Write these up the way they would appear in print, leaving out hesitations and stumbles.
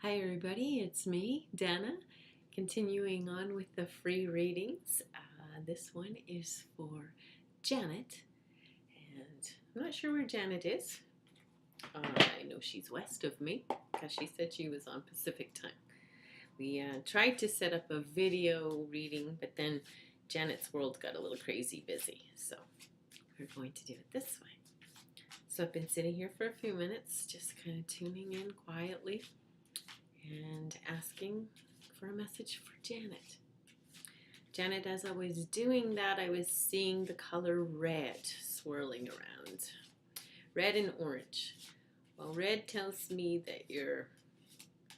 Hi everybody, it's me, Dana, continuing on with the free readings. This one is for Janet, and I'm not sure where Janet is. I know she's west of me because she said she was on Pacific time. We tried to set up a video reading, but then Janet's world got a little crazy busy, so we're going to do it this way. So I've been sitting here for a few minutes, just kind of tuning in quietly and asking for a message for Janet. Janet, as I was doing that, I was seeing the color red swirling around. Red and orange. Well, red tells me that you're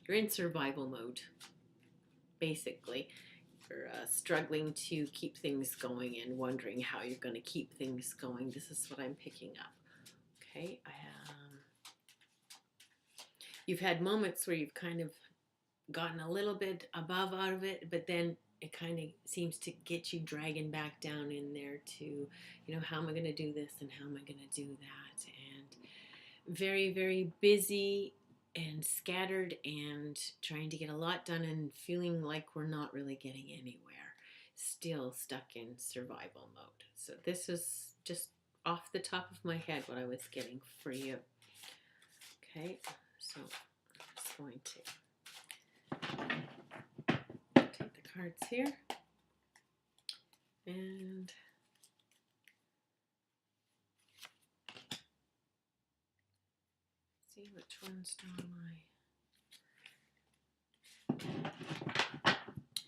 in survival mode, basically. You're struggling to keep things going and wondering how you're going to keep things going. This is what I'm picking up. Okay, you've had moments where you've kind of gotten a little bit above out of it, but then it kind of seems to get you dragging back down in there to, how am I going to do this and how am I going to do that? And very, very busy and scattered and trying to get a lot done and feeling like we're not really getting anywhere. Still stuck in survival mode. So this is just off the top of my head what I was getting for you. Okay, so I'm just going to take the cards here and see which ones draw my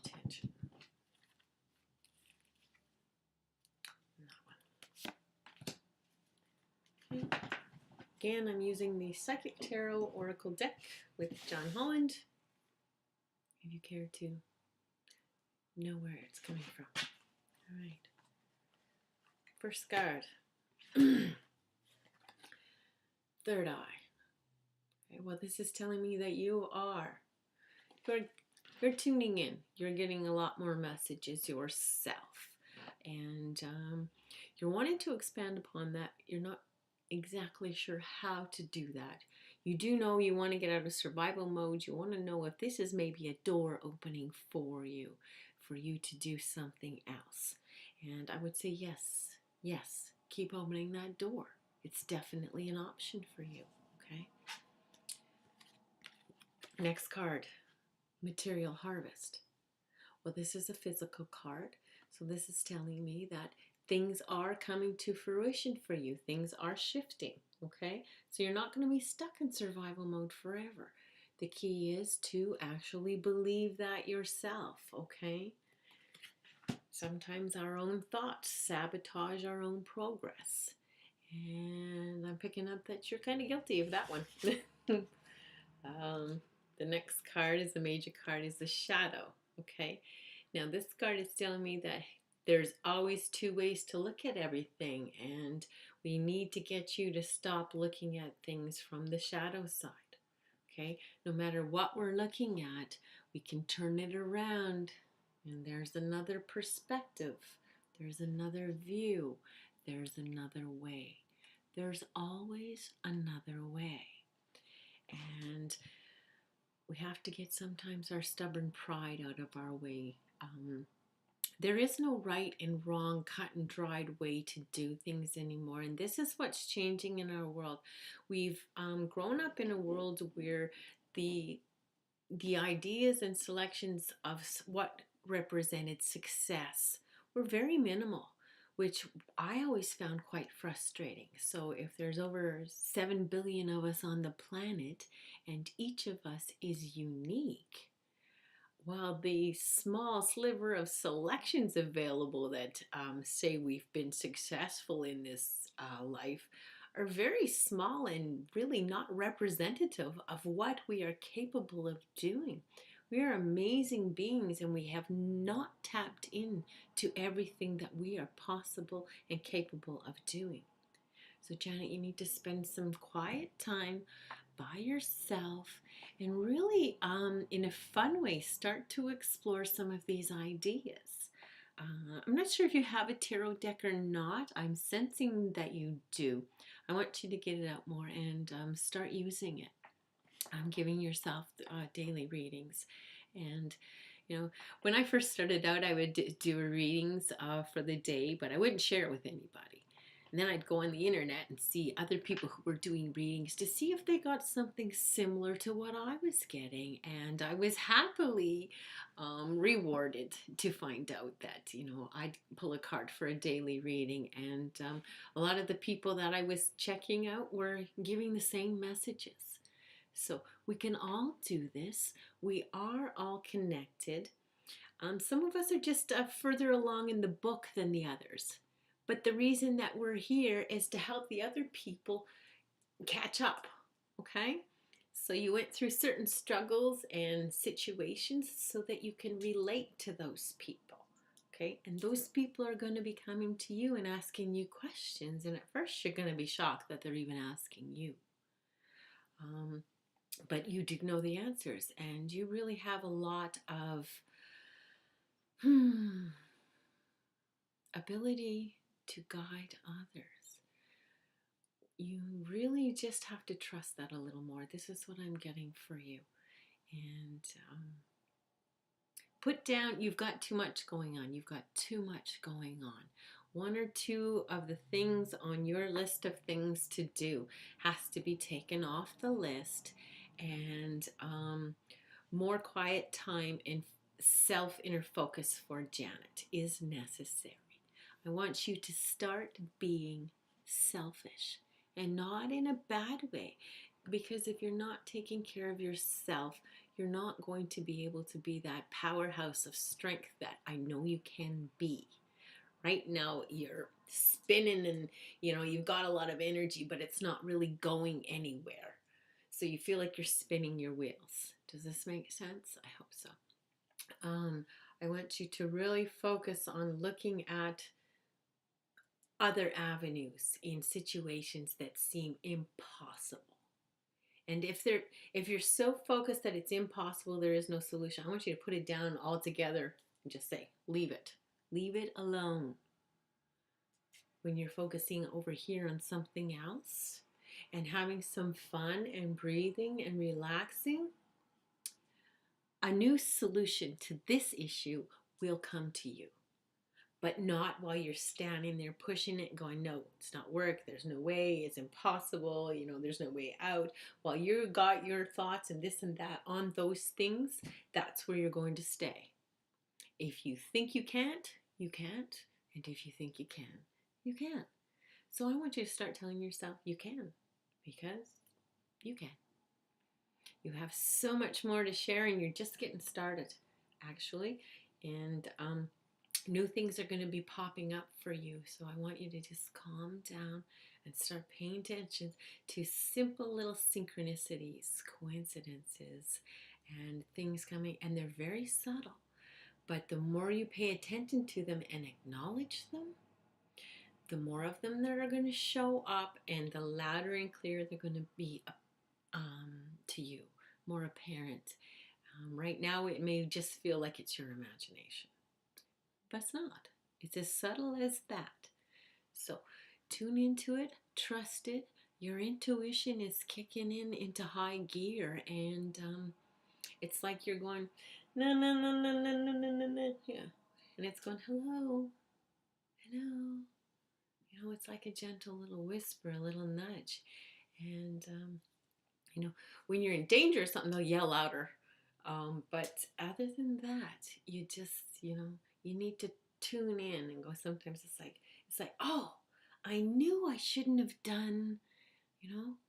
attention. That one. Okay. Again, I'm using the Psychic Tarot Oracle deck with John Holland. If you care to know where it's coming from. All right. First card. Third eye. Okay, well, this is telling me that you're tuning in. You're getting a lot more messages yourself. And you're wanting to expand upon that. You're not exactly sure how to do that. You do know you want to get out of survival mode. You want to know if this is maybe a door opening for you to do something else. And I would say yes, keep opening that door. It's definitely an option for you, okay? Next card, Material Harvest. Well, this is a physical card, so this is telling me that things are coming to fruition for you. Things are shifting, okay? So you're not going to be stuck in survival mode forever. The key is to actually believe that yourself, okay? Sometimes our own thoughts sabotage our own progress. And I'm picking up that you're kind of guilty of that one. The next card is the major card, is the Shadow, okay? Now this card is telling me that there's always two ways to look at everything, and we need to get you to stop looking at things from the shadow side, okay? No matter what we're looking at, we can turn it around, and there's another perspective, there's another view, there's another way. There's always another way. And we have to get sometimes our stubborn pride out of our way. There is no right and wrong, cut and dried way to do things anymore. And this is what's changing in our world. We've grown up in a world where the ideas and selections of what represented success were very minimal, which I always found quite frustrating. So if there's over 7 billion of us on the planet and each of us is unique, while the small sliver of selections available that say we've been successful in this life are very small and really not representative of what we are capable of doing. We are amazing beings, and we have not tapped into everything that we are possible and capable of doing. So Janet, you need to spend some quiet time by yourself and really, in a fun way, start to explore some of these ideas. I'm not sure if you have a tarot deck or not. I'm sensing that you do. I want you to get it out more and start using it. giving yourself daily readings. And when I first started out, I would do readings for the day, but I wouldn't share it with anybody. And then I'd go on the internet and see other people who were doing readings to see if they got something similar to what I was getting. And I was happily rewarded to find out that, I'd pull a card for a daily reading. And a lot of the people that I was checking out were giving the same messages. So we can all do this. We are all connected. Some of us are just further along in the book than the others. But the reason that we're here is to help the other people catch up, okay? So you went through certain struggles and situations so that you can relate to those people, okay? And those people are going to be coming to you and asking you questions. And at first you're going to be shocked that they're even asking you. But you do know the answers, and you really have a lot of ability to guide others. You really just have to trust that a little more. This is what I'm getting for you. And put down, you've got too much going on. You've got too much going on. One or two of the things on your list of things to do has to be taken off the list, and more quiet time and self-inner focus for Janet is necessary. I want you to start being selfish, and not in a bad way, because if you're not taking care of yourself, you're not going to be able to be that powerhouse of strength that I know you can be. Right now you're spinning and you've got a lot of energy, but it's not really going anywhere. So you feel like you're spinning your wheels. Does this make sense? I hope so. I want you to really focus on looking at other avenues in situations that seem impossible. And if you're so focused that it's impossible, there is no solution, I want you to put it down altogether and just say, leave it. Leave it alone. When you're focusing over here on something else and having some fun and breathing and relaxing, a new solution to this issue will come to you. But not while you're standing there pushing it, going, no, it's not work, there's no way, it's impossible, there's no way out. While you got your thoughts and this and that on those things, that's where you're going to stay. If you think you can't, you can't. And if you think you can, you can. So I want you to start telling yourself you can, because you can. You have so much more to share, and you're just getting started, actually. And new things are going to be popping up for you. So I want you to just calm down and start paying attention to simple little synchronicities, coincidences, and things coming. And they're very subtle. But the more you pay attention to them and acknowledge them, the more of them that are going to show up, and the louder and clearer they're going to be to you, more apparent. Right now, it may just feel like it's your imagination, but it's not. It's as subtle as that. So tune into it, trust it. Your intuition is kicking into high gear, and it's like you're going, no, no, no, no, no, no, no, no, no. Yeah. And it's going, hello, hello. It's like a gentle little whisper, a little nudge. And, when you're in danger or something, they'll yell louder. But other than that, you just, you need to tune in and go. Sometimes it's like, oh, I knew I shouldn't have done,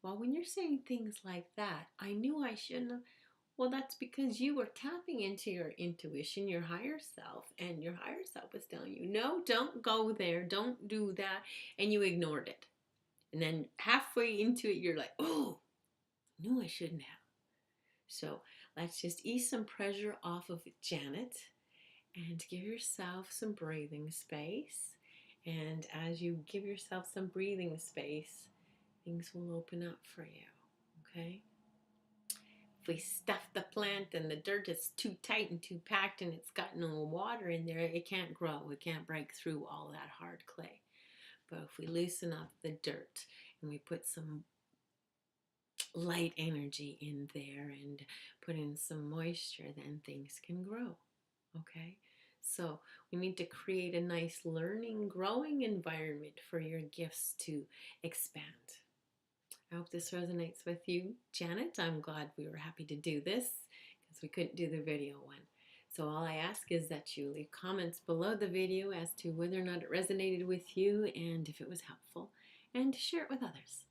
well, when you're saying things like that, I knew I shouldn't have. Well, that's because you were tapping into your intuition, your higher self, and your higher self was telling you, no, don't go there, don't do that, and you ignored it. And then halfway into it, you're like, oh, knew I shouldn't have. So let's just ease some pressure off of Janet and give yourself some breathing space. And as you give yourself some breathing space, things will open up for you, okay? If we stuff the plant and the dirt is too tight and too packed and it's got no water in there, it can't grow. It can't break through all that hard clay. But if we loosen up the dirt and we put some light energy in there and put in some moisture, then things can grow. Okay? So we need to create a nice learning, growing environment for your gifts to expand. I hope this resonates with you, Janet. I'm glad we were happy to do this because we couldn't do the video one. So all I ask is that you leave comments below the video as to whether or not it resonated with you and if it was helpful, and share it with others.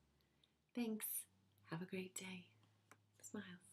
Thanks. Have a great day. Smiles.